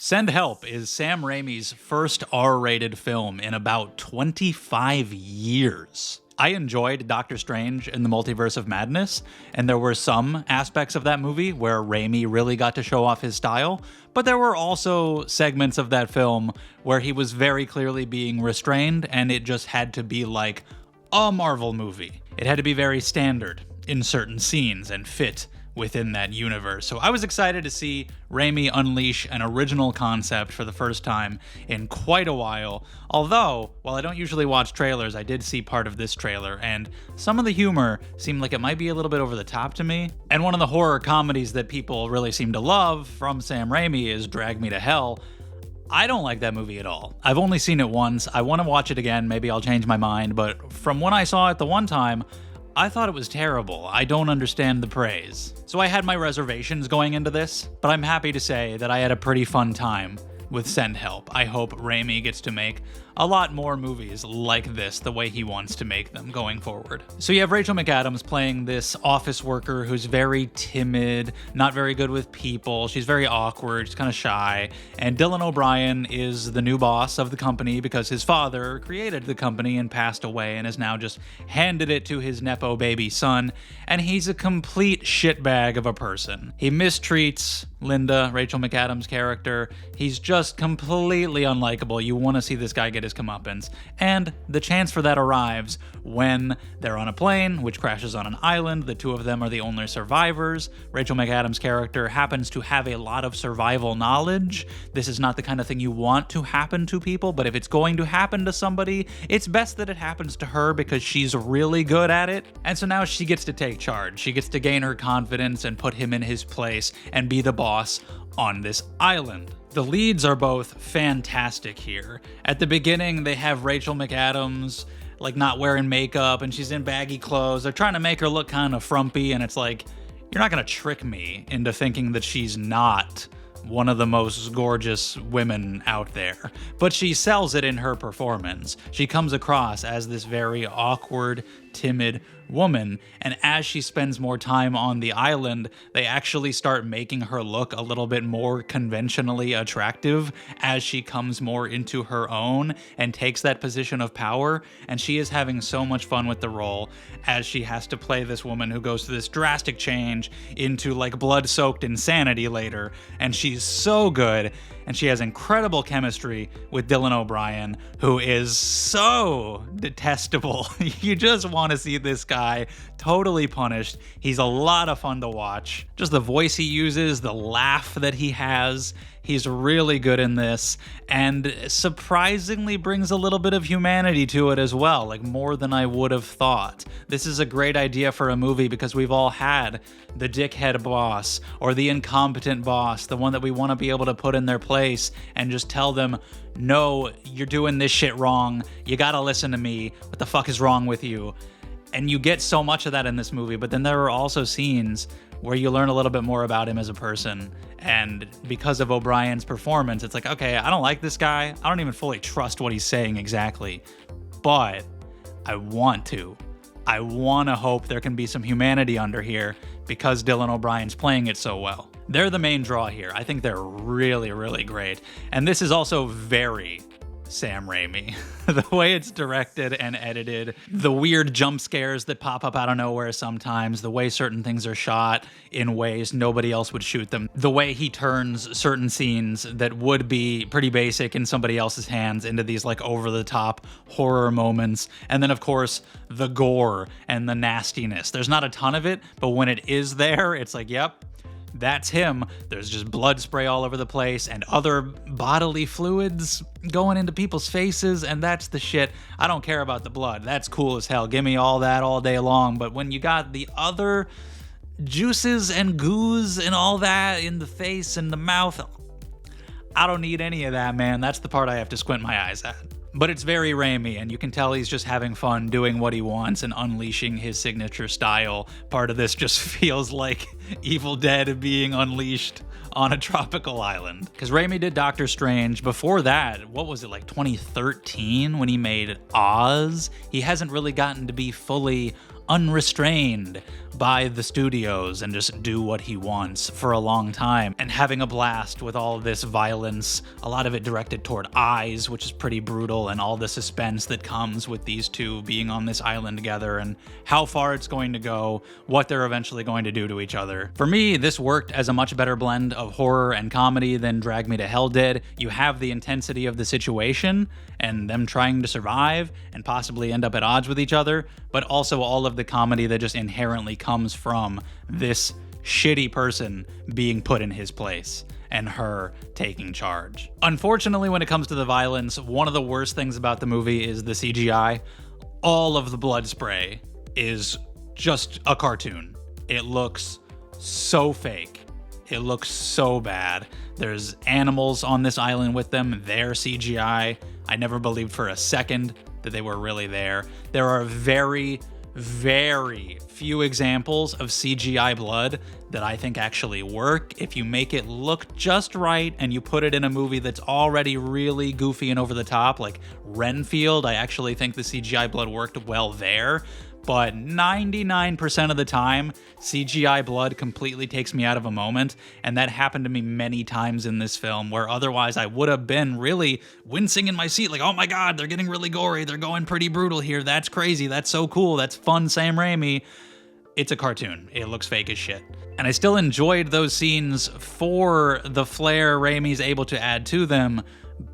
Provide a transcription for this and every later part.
Send Help is Sam Raimi's first R-rated film in about 25 years. I enjoyed Doctor Strange in the Multiverse of Madness, and there were some aspects of that movie where Raimi really got to show off his style, but there were also segments of that film where he was very clearly being restrained, and it just had to be like a Marvel movie. It had to be very standard in certain scenes and fit within that universe. So I was excited to see Raimi unleash an original concept for the first time in quite a while. Although, while I don't usually watch trailers, I did see part of this trailer, and some of the humor seemed like it might be a little bit over the top to me. And one of the horror comedies that people really seem to love from Sam Raimi is Drag Me to Hell. I don't like that movie at all. I've only seen it once. I want to watch it again. Maybe I'll change my mind, but from when I saw it the one time, I thought it was terrible. I don't understand the praise. So I had my reservations going into this, but I'm happy to say that I had a pretty fun time with Send Help. I hope Raimi gets to make a lot more movies like this the way he wants to make them going forward. So you have Rachel McAdams playing this office worker who's very timid, not very good with people. She's very awkward, she's kind of shy. And Dylan O'Brien is the new boss of the company because his father created the company and passed away and has now just handed it to his Nepo baby son. And he's a complete shitbag of a person. He mistreats Linda, Rachel McAdams' character. He's just completely unlikable. You want to see this guy get his comeuppance. And the chance for that arrives when they're on a plane, which crashes on an island. The two of them are the only survivors. Rachel McAdams' character happens to have a lot of survival knowledge. This is not the kind of thing you want to happen to people, but if it's going to happen to somebody, it's best that it happens to her because she's really good at it. And so now she gets to take charge. She gets to gain her confidence and put him in his place and be the boss on this island. The leads are both fantastic here. At the beginning, they have Rachel McAdams like not wearing makeup and she's in baggy clothes. They're trying to make her look kind of frumpy, and it's like, you're not gonna trick me into thinking that she's not one of the most gorgeous women out there. But she sells it in her performance. She comes across as this very awkward, timid woman, and as she spends more time on the island, they actually start making her look a little bit more conventionally attractive as she comes more into her own and takes that position of power. And she is having so much fun with the role as she has to play this woman who goes through this drastic change into like blood-soaked insanity later, and she's so good. And she has incredible chemistry with Dylan O'Brien, who is so detestable. You just want to see this guy totally punished. He's a lot of fun to watch. Just the voice he uses, the laugh that he has. He's really good in this, and surprisingly brings a little bit of humanity to it as well, like more than I would have thought. This is a great idea for a movie because we've all had the dickhead boss or the incompetent boss, the one that we want to be able to put in their place and just tell them, no, you're doing this shit wrong. You gotta listen to me. What the fuck is wrong with you? And you get so much of that in this movie, but then there are also scenes where you learn a little bit more about him as a person. And because of O'Brien's performance, it's like, okay, I don't like this guy. I don't even fully trust what he's saying exactly, but I want to. I want to hope there can be some humanity under here because Dylan O'Brien's playing it so well. They're the main draw here. I think they're really, really great. And this is also very Sam Raimi. The way it's directed and edited, the weird jump scares that pop up out of nowhere sometimes, the way certain things are shot in ways nobody else would shoot them, the way he turns certain scenes that would be pretty basic in somebody else's hands into these like over-the-top horror moments. And then of course, the gore and the nastiness. There's not a ton of it, but when it is there, it's like, yep, that's him. There's just blood spray all over the place and other bodily fluids going into people's faces, and that's the shit. I don't care about the blood. That's cool as hell. Give me all that all day long. But when you got the other juices and goos and all that in the face and the mouth, I don't need any of that, man. That's the part I have to squint my eyes at. But it's very Raimi, and you can tell he's just having fun doing what he wants and unleashing his signature style. Part of this just feels like Evil Dead being unleashed on a tropical island. Because Raimi did Doctor Strange. Before that, what was it, like 2013 when he made Oz? He hasn't really gotten to be fully unrestrained by the studios and just do what he wants for a long time, and having a blast with all of this violence, a lot of it directed toward eyes, which is pretty brutal, and all the suspense that comes with these two being on this island together and how far it's going to go, what they're eventually going to do to each other. For me, this worked as a much better blend of horror and comedy than Drag Me to Hell did. You have the intensity of the situation and them trying to survive and possibly end up at odds with each other, but also all of the comedy that just inherently comes from this shitty person being put in his place and her taking charge. Unfortunately, when it comes to the violence, one of the worst things about the movie is the CGI. All of the blood spray is just a cartoon. It looks so fake. It looks so bad. There's animals on this island with them. They're CGI. I never believed for a second that they were really there. There are very, very few examples of CGI blood that I think actually work. If you make it look just right and you put it in a movie that's already really goofy and over the top, like Renfield, I actually think the CGI blood worked well there. But 99% of the time, CGI blood completely takes me out of a moment, and that happened to me many times in this film, where otherwise I would have been really wincing in my seat, like, oh my god, they're getting really gory, they're going pretty brutal here, that's crazy, that's so cool, that's fun, Sam Raimi. It's a cartoon. It looks fake as shit. And I still enjoyed those scenes for the flair Raimi's able to add to them,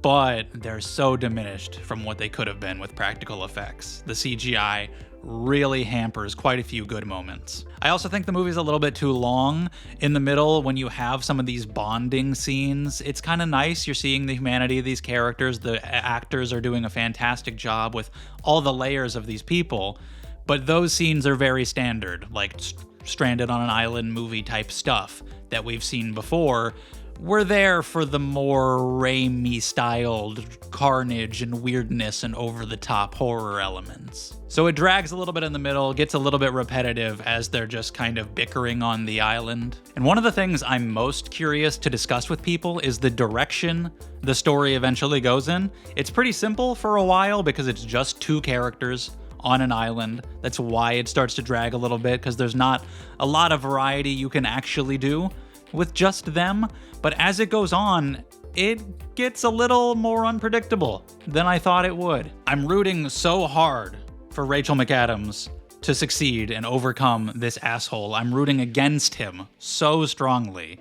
but they're so diminished from what they could have been with practical effects. The CGI really hampers quite a few good moments. I also think the movie's a little bit too long. In the middle, when you have some of these bonding scenes, it's kind of nice. You're seeing the humanity of these characters. The actors are doing a fantastic job with all the layers of these people, but those scenes are very standard, like stranded on an island movie type stuff that we've seen before. We're there for the more Raimi-styled carnage and weirdness and over-the-top horror elements. So it drags a little bit in the middle, gets a little bit repetitive as they're just kind of bickering on the island. And one of the things I'm most curious to discuss with people is the direction the story eventually goes in. It's pretty simple for a while because it's just two characters on an island. That's why it starts to drag a little bit, because there's not a lot of variety you can actually do with just them. But as it goes on, it gets a little more unpredictable than I thought it would. I'm rooting so hard for Rachel McAdams to succeed and overcome this asshole. I'm rooting against him so strongly.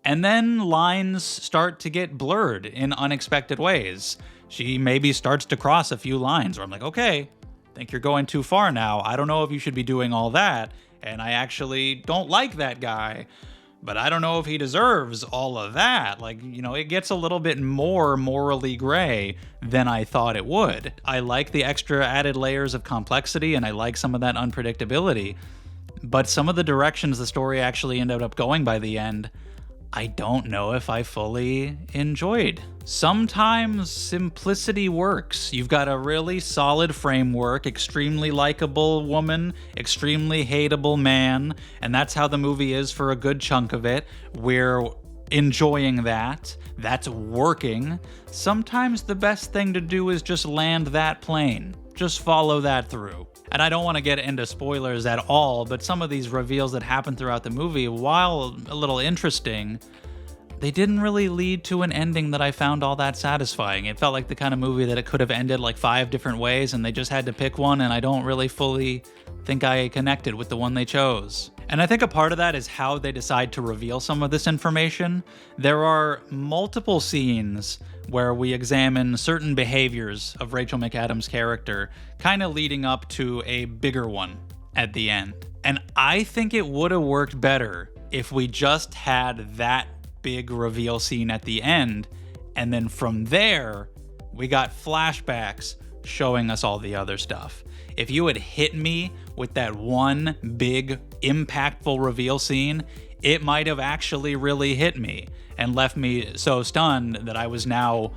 And then lines start to get blurred in unexpected ways. She maybe starts to cross a few lines where I'm like, okay, I think you're going too far now. I don't know if you should be doing all that. And I actually don't like that guy, but I don't know if he deserves all of that. Like, you know, it gets a little bit more morally gray than I thought it would. I like the extra added layers of complexity, and I like some of that unpredictability, but some of the directions the story actually ended up going by the end, I don't know if I fully enjoyed. Sometimes simplicity works. You've got a really solid framework, extremely likable woman, extremely hateable man, and that's how the movie is for a good chunk of it. We're enjoying that. That's working. Sometimes the best thing to do is just land that plane. Just follow that through. And I don't want to get into spoilers at all, but some of these reveals that happen throughout the movie, while a little interesting, they didn't really lead to an ending that I found all that satisfying. It felt like the kind of movie that it could have ended like 5 different ways, and they just had to pick one, and I don't really fully think I connected with the one they chose. And I think a part of that is how they decide to reveal some of this information. There are multiple scenes where we examine certain behaviors of Rachel McAdams' character, kind of leading up to a bigger one at the end. And I think it would have worked better if we just had that big reveal scene at the end, and then from there, we got flashbacks showing us all the other stuff. If you had hit me with that one big, impactful reveal scene, it might have actually really hit me and left me so stunned that I was now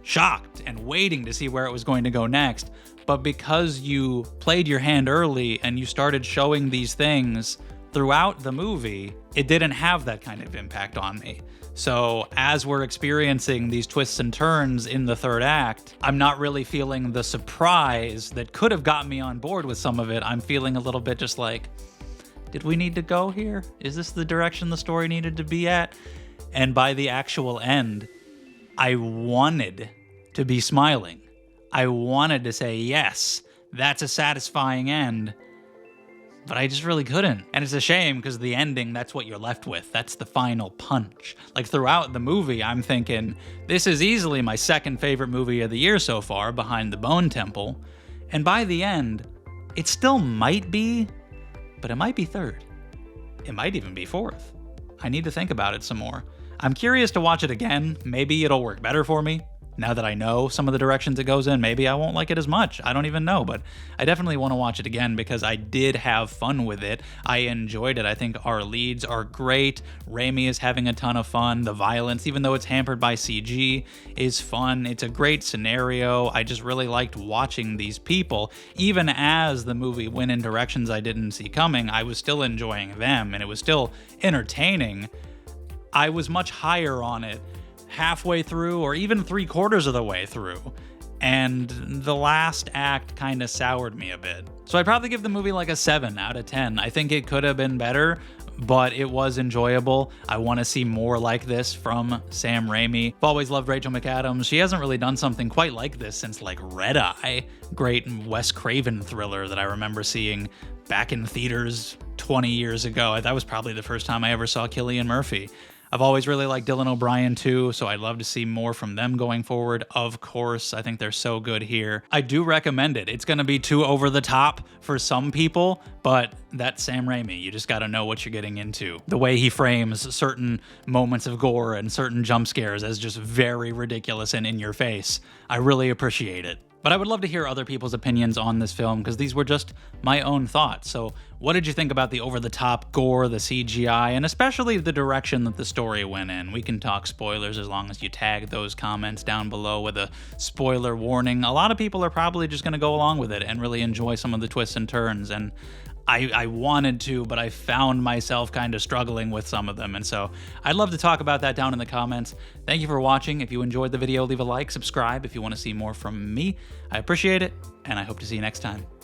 shocked and waiting to see where it was going to go next. But because you played your hand early and you started showing these things throughout the movie, it didn't have that kind of impact on me. So as we're experiencing these twists and turns in the third act, I'm not really feeling the surprise that could have gotten me on board with some of it. I'm feeling a little bit just like, did we need to go here? Is this the direction the story needed to be at? And by the actual end, I wanted to be smiling. I wanted to say, yes, that's a satisfying end. But I just really couldn't. And it's a shame because the ending, that's what you're left with. That's the final punch. Like throughout the movie, I'm thinking, this is easily my second favorite movie of the year so far, behind The Bone Temple. And by the end, it still might be, but it might be third. It might even be fourth. I need to think about it some more. I'm curious to watch it again. Maybe it'll work better for me. Now that I know some of the directions it goes in, maybe I won't like it as much. I don't even know, but I definitely want to watch it again because I did have fun with it. I enjoyed it. I think our leads are great. Raimi is having a ton of fun. The violence, even though it's hampered by CG, is fun. It's a great scenario. I just really liked watching these people. Even as the movie went in directions I didn't see coming, I was still enjoying them, and it was still entertaining. I was much higher on it halfway through or even 3/4 of the way through, and the last act kind of soured me a bit. So I'd probably give the movie like a 7 out of 10. I think it could have been better, but it was enjoyable. I want to see more like this from Sam Raimi. I've always loved Rachel McAdams. She hasn't really done something quite like this since like Red Eye, great Wes Craven thriller that I remember seeing back in theaters 20 years ago. That was probably the first time I ever saw Cillian Murphy. I've always really liked Dylan O'Brien too, so I'd love to see more from them going forward. Of course, I think they're so good here. I do recommend it. It's going to be too over the top for some people, but that's Sam Raimi. You just got to know what you're getting into. The way he frames certain moments of gore and certain jump scares as just very ridiculous and in your face. I really appreciate it. But I would love to hear other people's opinions on this film because these were just my own thoughts. So what did you think about the over-the-top gore, the CGI, and especially the direction that the story went in? We can talk spoilers as long as you tag those comments down below with a spoiler warning. A lot of people are probably just going to go along with it and really enjoy some of the twists and turns. And I wanted to, but I found myself kind of struggling with some of them. And so I'd love to talk about that down in the comments. Thank you for watching. If you enjoyed the video, leave a like, subscribe if you want to see more from me. I appreciate it, and I hope to see you next time.